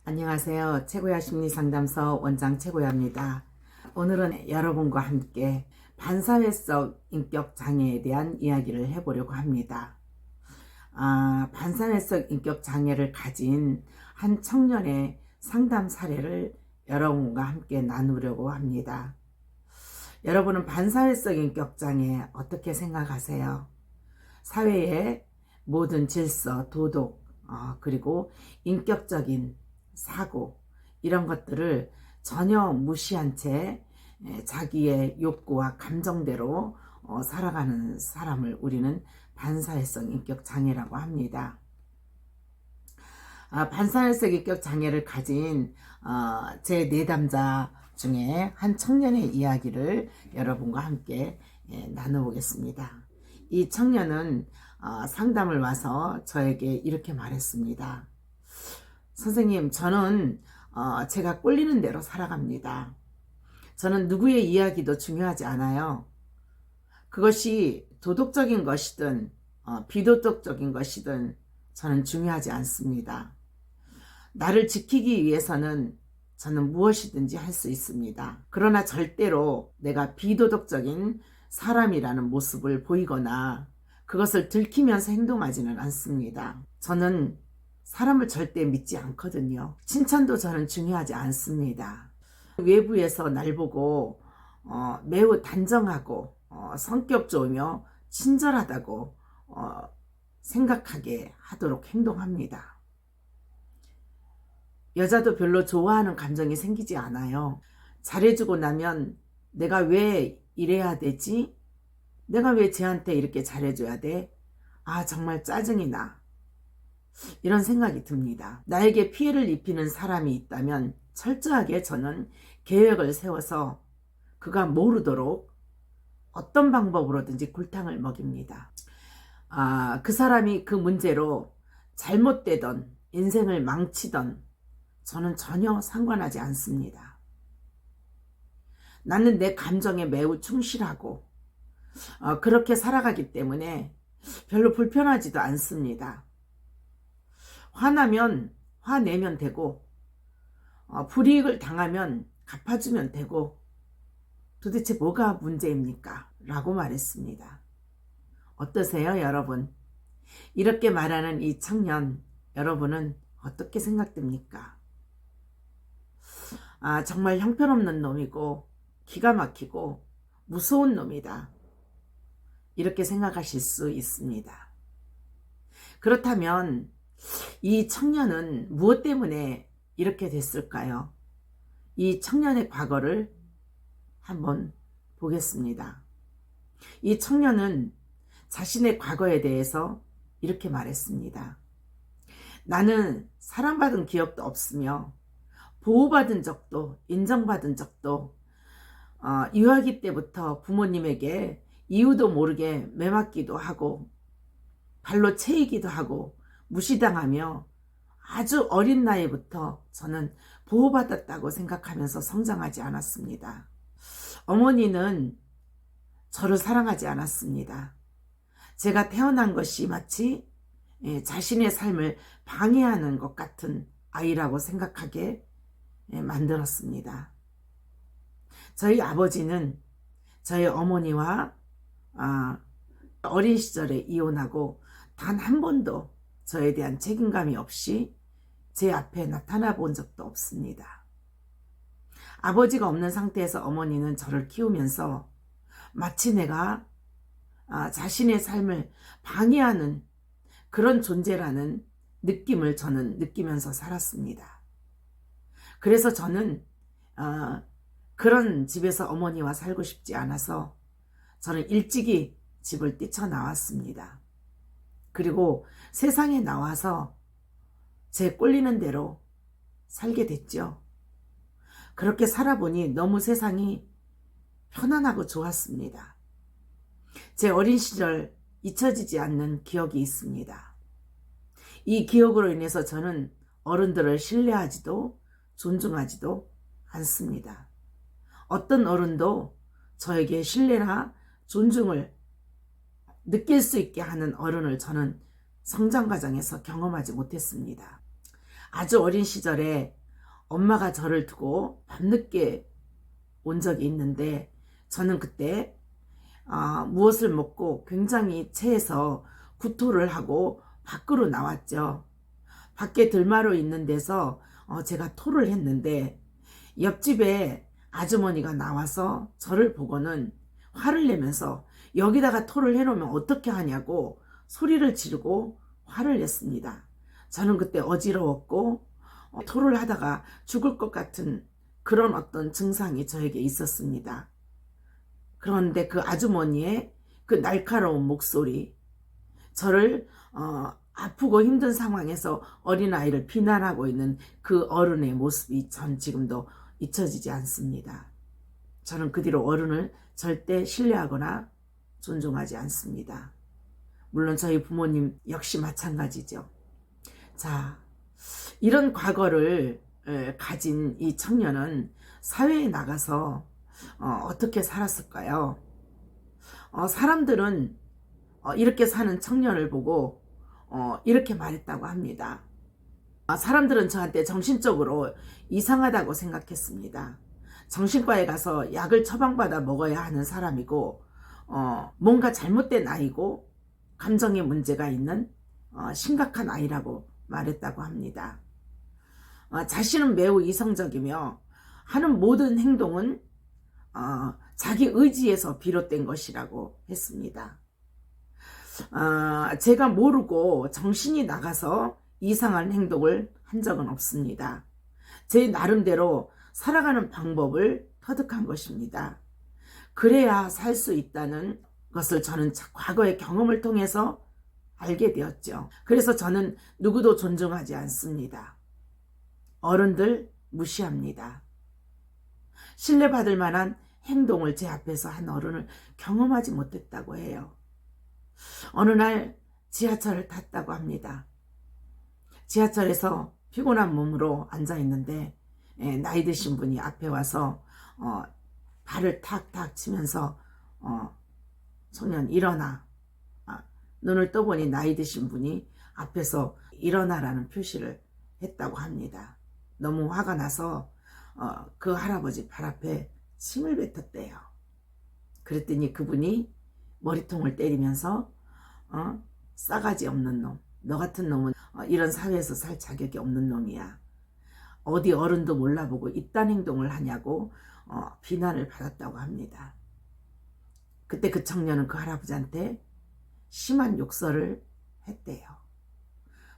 안녕하세요. 최고야 심리상담소 원장 최고야입니다. 오늘은 여러분과 함께 반사회성 인격 장애에 대한 이야기를 해보려고 합니다. 반사회성 인격 장애를 가진 한 청년의 상담 사례를 여러분과 함께 나누려고 합니다. 여러분은 반사회성 인격 장애 어떻게 생각하세요? 사회의 모든 질서, 도덕, 그리고 인격적인 사고, 이런 것들을 전혀 무시한 채 자기의 욕구와 감정대로 살아가는 사람을 우리는 반사회성 인격 장애라고 합니다. 반사회성 인격 장애를 가진 제 내담자 중에 한 청년의 이야기를 여러분과 함께 나눠보겠습니다. 이 청년은 상담을 와서 저에게 이렇게 말했습니다. 선생님, 저는 제가 꼴리는 대로 살아갑니다. 저는 누구의 이야기도 중요하지 않아요. 그것이 도덕적인 것이든 비도덕적인 것이든 저는 중요하지 않습니다. 나를 지키기 위해서는 저는 무엇이든지 할 수 있습니다. 그러나 절대로 내가 비도덕적인 사람이라는 모습을 보이거나 그것을 들키면서 행동하지는 않습니다. 저는 사람을 절대 믿지 않거든요. 칭찬도 저는 중요하지 않습니다. 외부에서 날 보고 매우 단정하고 성격 좋으며 친절하다고 생각하게 하도록 행동합니다. 여자도 별로 좋아하는 감정이 생기지 않아요. 잘해주고 나면 내가 왜 이래야 되지? 내가 왜 쟤한테 이렇게 잘해줘야 돼? 정말 짜증이 나. 이런 생각이 듭니다. 나에게 피해를 입히는 사람이 있다면 철저하게 저는 계획을 세워서 그가 모르도록 어떤 방법으로든지 골탕을 먹입니다. 그 사람이 그 문제로 잘못되던 인생을 망치던 저는 전혀 상관하지 않습니다. 나는 내 감정에 매우 충실하고 그렇게 살아가기 때문에 별로 불편하지도 않습니다. 화나면 화내면 되고 불이익을 당하면 갚아주면 되고 도대체 뭐가 문제입니까? 라고 말했습니다. 어떠세요, 여러분? 이렇게 말하는 이 청년, 여러분은 어떻게 생각됩니까? 정말 형편없는 놈이고 기가 막히고 무서운 놈이다. 이렇게 생각하실 수 있습니다. 그렇다면 이 청년은 무엇 때문에 이렇게 됐을까요? 이 청년의 과거를 한번 보겠습니다. 이 청년은 자신의 과거에 대해서 이렇게 말했습니다. 나는 사랑받은 기억도 없으며 보호받은 적도 인정받은 적도 유아기 때부터 부모님에게 이유도 모르게 매맞기도 하고 발로 채이기도 하고 무시당하며 아주 어린 나이부터 저는 보호받았다고 생각하면서 성장하지 않았습니다. 어머니는 저를 사랑하지 않았습니다. 제가 태어난 것이 마치 자신의 삶을 방해하는 것 같은 아이라고 생각하게 만들었습니다. 저희 아버지는 저희 어머니와 어린 시절에 이혼하고 단 한 번도 저에 대한 책임감이 없이 제 앞에 나타나 본 적도 없습니다. 아버지가 없는 상태에서 어머니는 저를 키우면서 마치 내가 자신의 삶을 방해하는 그런 존재라는 느낌을 저는 느끼면서 살았습니다. 그래서 저는 그런 집에서 어머니와 살고 싶지 않아서 저는 일찍이 집을 뛰쳐나왔습니다. 그리고 세상에 나와서 제 꼴리는 대로 살게 됐죠. 그렇게 살아보니 너무 세상이 편안하고 좋았습니다. 제 어린 시절 잊혀지지 않는 기억이 있습니다. 이 기억으로 인해서 저는 어른들을 신뢰하지도 존중하지도 않습니다. 어떤 어른도 저에게 신뢰나 존중을 느낄 수 있게 하는 어른을 저는 성장 과정에서 경험하지 못했습니다. 아주 어린 시절에 엄마가 저를 두고 밤늦게 온 적이 있는데 저는 그때 무엇을 먹고 굉장히 체해서 구토를 하고 밖으로 나왔죠. 밖에 들마루 있는 데서 제가 토를 했는데 옆집에 아주머니가 나와서 저를 보고는 화를 내면서 여기다가 토를 해놓으면 어떻게 하냐고 소리를 지르고 화를 냈습니다. 저는 그때 어지러웠고 토를 하다가 죽을 것 같은 그런 어떤 증상이 저에게 있었습니다. 그런데 그 아주머니의 그 날카로운 목소리, 저를 아프고 힘든 상황에서 어린아이를 비난하고 있는 그 어른의 모습이 전 지금도 잊혀지지 않습니다. 저는 그 뒤로 어른을 절대 신뢰하거나 존중하지 않습니다. 물론 저희 부모님 역시 마찬가지죠. 자, 이런 과거를 가진 이 청년은 사회에 나가서 어떻게 살았을까요? 사람들은 이렇게 사는 청년을 보고 이렇게 말했다고 합니다. 사람들은 저한테 정신적으로 이상하다고 생각했습니다. 정신과에 가서 약을 처방받아 먹어야 하는 사람이고 뭔가 잘못된 아이고 감정에 문제가 있는 심각한 아이라고 말했다고 합니다. 자신은 매우 이성적이며 하는 모든 행동은 자기 의지에서 비롯된 것이라고 했습니다. 제가 모르고 정신이 나가서 이상한 행동을 한 적은 없습니다. 제 나름대로 살아가는 방법을 터득한 것입니다. 그래야 살 수 있다는 것을 저는 과거의 경험을 통해서 알게 되었죠. 그래서 저는 누구도 존중하지 않습니다. 어른들 무시합니다. 신뢰받을 만한 행동을 제 앞에서 한 어른을 경험하지 못했다고 해요. 어느 날 지하철을 탔다고 합니다. 지하철에서 피곤한 몸으로 앉아있는데 나이 드신 분이 앞에 와서 발을 탁탁 치면서 청년 일어나. 눈을 떠보니 나이 드신 분이 앞에서 일어나라는 표시를 했다고 합니다. 너무 화가 나서 그 할아버지 발 앞에 침을 뱉었대요. 그랬더니 그분이 머리통을 때리면서 싸가지 없는 놈, 너 같은 놈은 이런 사회에서 살 자격이 없는 놈이야. 어디 어른도 몰라보고 이딴 행동을 하냐고 비난을 받았다고 합니다. 그때 그 청년은 그 할아버지한테 심한 욕설을 했대요.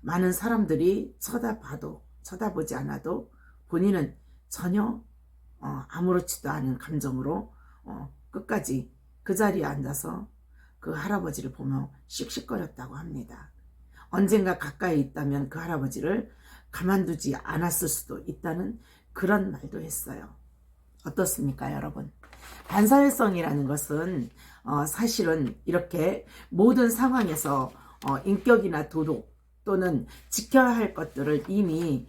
많은 사람들이 쳐다봐도 쳐다보지 않아도 본인은 전혀 아무렇지도 않은 감정으로 끝까지 그 자리에 앉아서 그 할아버지를 보며 씩씩거렸다고 합니다. 언젠가 가까이 있다면 그 할아버지를 가만두지 않았을 수도 있다는 그런 말도 했어요. 어떻습니까, 여러분? 반사회성이라는 것은 사실은 이렇게 모든 상황에서 인격이나 도덕 또는 지켜야 할 것들을 이미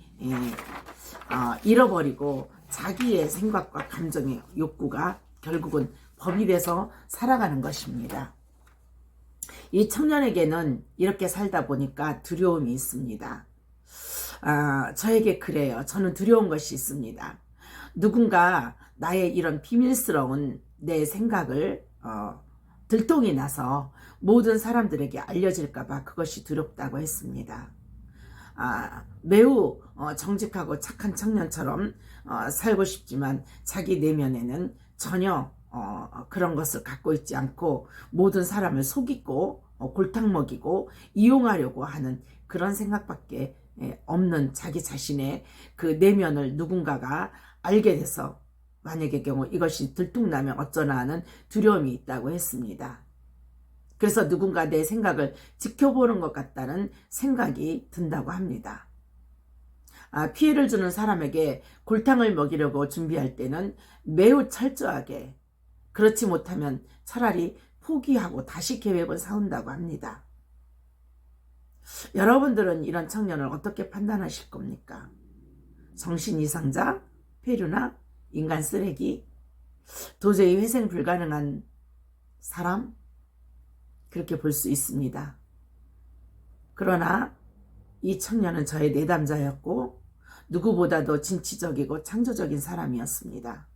잃어버리고 자기의 생각과 감정의 욕구가 결국은 법이 돼서 살아가는 것입니다. 이 청년에게는 이렇게 살다 보니까 두려움이 있습니다. 저에게 그래요. 저는 두려운 것이 있습니다. 누군가 나의 이런 비밀스러운 내 생각을 들통이 나서 모든 사람들에게 알려질까봐 그것이 두렵다고 했습니다. 매우 정직하고 착한 청년처럼 살고 싶지만 자기 내면에는 전혀 그런 것을 갖고 있지 않고 모든 사람을 속이고 골탕 먹이고 이용하려고 하는 그런 생각밖에 없는 자기 자신의 그 내면을 누군가가 알게 돼서 만약의 경우 이것이 들통나면 어쩌나 하는 두려움이 있다고 했습니다. 그래서 누군가 내 생각을 지켜보는 것 같다는 생각이 든다고 합니다. 피해를 주는 사람에게 골탕을 먹이려고 준비할 때는 매우 철저하게, 그렇지 못하면 차라리 포기하고 다시 계획을 세운다고 합니다. 여러분들은 이런 청년을 어떻게 판단하실 겁니까? 정신 이상자, 폐류나 인간 쓰레기, 도저히 회생 불가능한 사람, 그렇게 볼 수 있습니다. 그러나 이 청년은 저의 내담자였고 누구보다도 진취적이고 창조적인 사람이었습니다.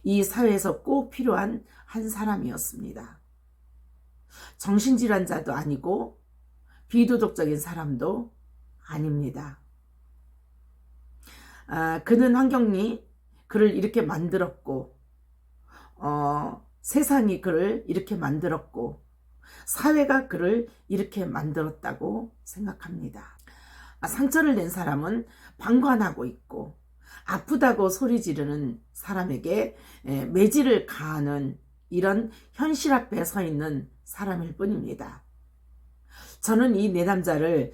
이 사회에서 꼭 필요한 한 사람이었습니다. 정신질환자도 아니고 비도덕적인 사람도 아닙니다. 그는 환경이 그를 이렇게 만들었고 세상이 그를 이렇게 만들었고 사회가 그를 이렇게 만들었다고 생각합니다. 상처를 낸 사람은 방관하고 있고 아프다고 소리 지르는 사람에게 매질을 가하는 이런 현실 앞에 서 있는 사람일 뿐입니다. 저는 이 내담자를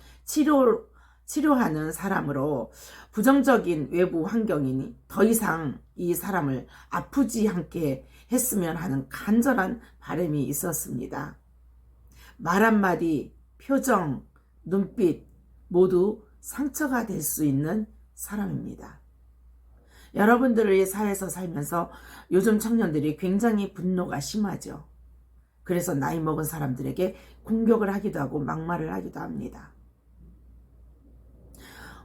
치료하는 사람으로 부정적인 외부 환경이니 더 이상 이 사람을 아프지 않게 했으면 하는 간절한 바람이 있었습니다. 말 한마디, 표정, 눈빛 모두 상처가 될 수 있는 사람입니다. 여러분들의 사회에서 살면서 요즘 청년들이 굉장히 분노가 심하죠. 그래서 나이 먹은 사람들에게 공격을 하기도 하고 막말을 하기도 합니다.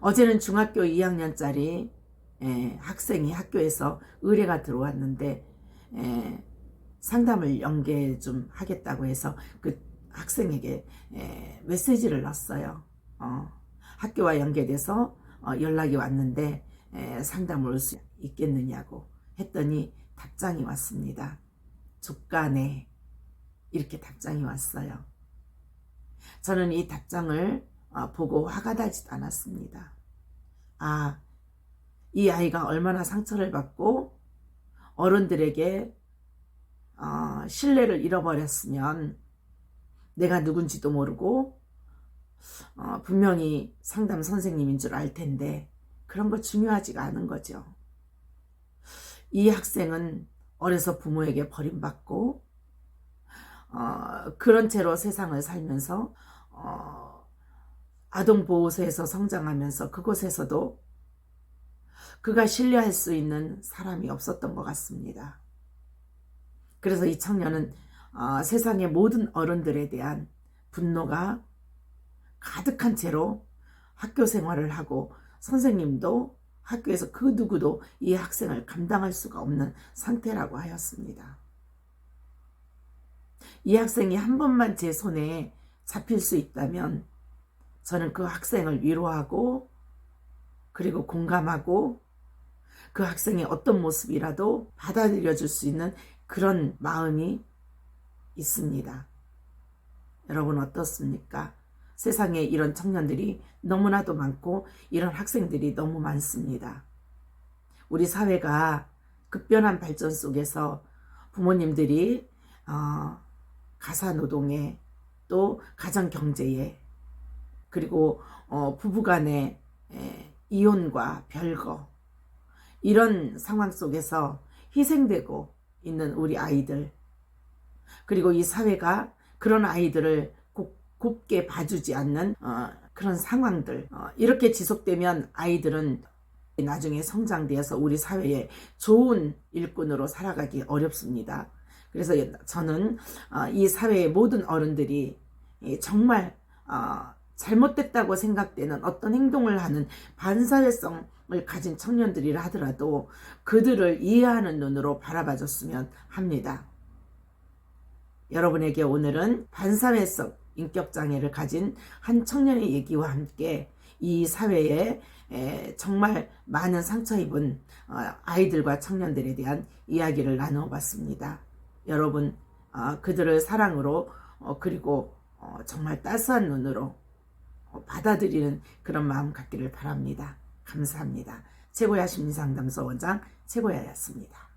어제는 중학교 2학년짜리 학생이 학교에서 의뢰가 들어왔는데 상담을 연계 좀 하겠다고 해서 그 학생에게 메시지를 넣었어요. 학교와 연계돼서 연락이 왔는데 상담을 올 수 있겠느냐고 했더니 답장이 왔습니다. 족가네, 이렇게 답장이 왔어요. 저는 이 답장을 보고 화가 나지도 않았습니다. 이 아이가 얼마나 상처를 받고 어른들에게 신뢰를 잃어버렸으면 내가 누군지도 모르고 분명히 상담 선생님인 줄 알 텐데 그런 거 중요하지가 않은 거죠. 이 학생은 어려서 부모에게 버림받고 그런 채로 세상을 살면서 아동보호소에서 성장하면서 그곳에서도 그가 신뢰할 수 있는 사람이 없었던 것 같습니다. 그래서 이 청년은 세상의 모든 어른들에 대한 분노가 가득한 채로 학교 생활을 하고 선생님도 학교에서 그 누구도 이 학생을 감당할 수가 없는 상태라고 하였습니다. 이 학생이 한 번만 제 손에 잡힐 수 있다면 저는 그 학생을 위로하고 그리고 공감하고 그 학생의 어떤 모습이라도 받아들여 줄 수 있는 그런 마음이 있습니다. 여러분 어떻습니까? 세상에 이런 청년들이 너무나도 많고 이런 학생들이 너무 많습니다. 우리 사회가 급변한 발전 속에서 부모님들이 가사노동에 또 가정경제에 그리고 부부간의 이혼과 별거 이런 상황 속에서 희생되고 있는 우리 아이들 그리고 이 사회가 그런 아이들을 곱게 봐주지 않는 그런 상황들 이렇게 지속되면 아이들은 나중에 성장되어서 우리 사회에 좋은 일꾼으로 살아가기 어렵습니다. 그래서 저는 이 사회의 모든 어른들이 정말 잘못됐다고 생각되는 어떤 행동을 하는 반사회성을 가진 청년들이라 하더라도 그들을 이해하는 눈으로 바라봐줬으면 합니다. 여러분에게 오늘은 반사회성 인격장애를 가진 한 청년의 얘기와 함께 이 사회에 정말 많은 상처 입은 아이들과 청년들에 대한 이야기를 나누어 봤습니다. 여러분 그들을 사랑으로 그리고 정말 따스한 눈으로 받아들이는 그런 마음 갖기를 바랍니다. 감사합니다. 최고야 심리상담소 원장 최고야였습니다.